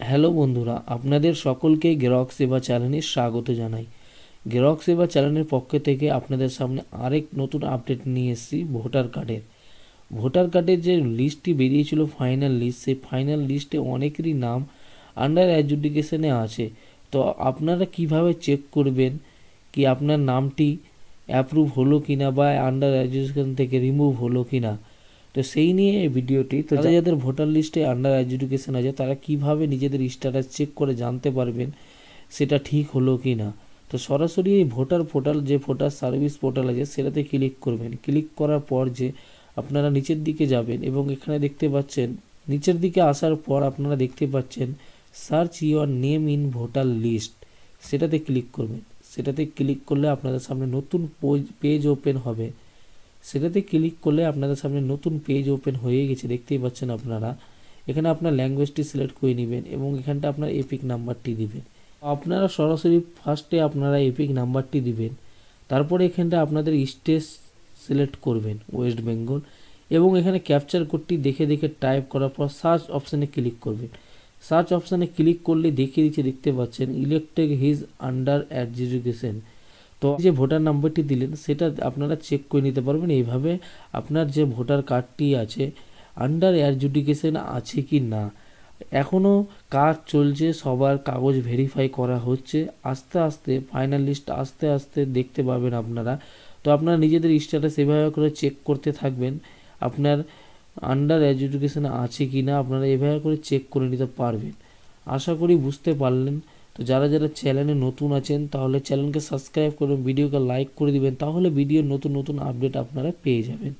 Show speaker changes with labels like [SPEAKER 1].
[SPEAKER 1] Hello বন্ধুরা, আপনাদের সকলকে গ্রাহক সেবা চ্যানেলে স্বাগত জানাই। গ্রাহক সেবা চ্যানেলের পক্ষ থেকে আপনাদের সামনে আরেক নতুন আপডেট নিয়ে এসেছি ভোটার কার্ডের যে লিস্টটি বেরিয়েছিল, ফাইনাল লিস্ট, সেই ফাইনাল লিস্টে অনেকেরই নাম আন্ডার অ্যাডজুডিকেশনে আছে। তো আপনারা কিভাবে চেক করবেন কি আপনার নামটি অ্যাপ্রুভ হলো কিনা বা আন্ডার অ্যাডজুডিকেশন থেকে রিমুভ হলো কিনা, তো সেই নিয়ে এই ভিডিওটি। তো যাদের ভোটার লিস্টে আন্ডার এডুকেশন আছে তারা কিভাবে নিজেদের স্ট্যাটাস চেক করে জানতে পারবেন সেটা ঠিক হলো কি না। তো সরাসরি এই ভোটার পোর্টাল, যে ভোটার সার্ভিস পোর্টাল আছে সেটাতে ক্লিক করবেন। ক্লিক করার পর যে আপনারা নিচের দিকে যাবেন এবং এখানে দেখতে পাচ্ছেন, নিচের দিকে আসার পর আপনারা দেখতে পাচ্ছেন search your name in voter list, সেটাতে ক্লিক করবেন। সেটাতে ক্লিক করলে আপনাদের সামনে নতুন পেজ ওপেন হবে। সেটাতে ক্লিক করলে আপনাদের সামনে নতুন পেজ ওপেন হয়ে গেছে, দেখতেই পাচ্ছেন আপনারা। এখানে আপনার ল্যাঙ্গুয়েজটি সিলেক্ট করে নেবেন এবং এখানটা আপনার এপিক নাম্বারটি দিবেন। আপনারা সরাসরি ফার্স্টে আপনারা এপিক নাম্বারটি দিবেন, তারপরে এখানটা আপনাদের স্টেট সিলেক্ট করবেন ওয়েস্ট বেঙ্গল, এবং এখানে ক্যাপচার কোডটি দেখে দেখে টাইপ করার পর সার্চ অপশানে ক্লিক করবেন। সার্চ অপশানে ক্লিক করলে দেখিয়ে দিচ্ছে, দেখতে পাচ্ছেন ইলেক্টেড হিজ আন্ডার এডুকেশন। তো যে ভোটার নাম্বারটি দিলেন সেটা আপনারা চেক করে নিতে পারবেন এইভাবে আপনার যে ভোটার কার্ডটি আছে আন্ডার অ্যাডজুডিকেশন আছে কি না। এখনও কাজ চলছে, সবার কাগজ ভেরিফাই করা হচ্ছে। আস্তে আস্তে ফাইনাল লিস্ট আস্তে আস্তে দেখতে পাবেন আপনারা। তো আপনারা নিজেদের স্ট্যাটাস এভাবে করে চেক করতে থাকবেন, আপনার আন্ডার এডুকেশন আছে কি না আপনারা এভাবে করে চেক করে নিতে পারবেন। আশা করি বুঝতে পারলেন। তো যারা যারা চ্যানেলে নতুন আছেন তাহলে চ্যানেলকে সাবস্ক্রাইব করুন, ভিডিওকে লাইক করে দিবেন, তাহলে ভিডিওর নতুন নতুন আপডেট আপনারা পেয়ে যাবেন।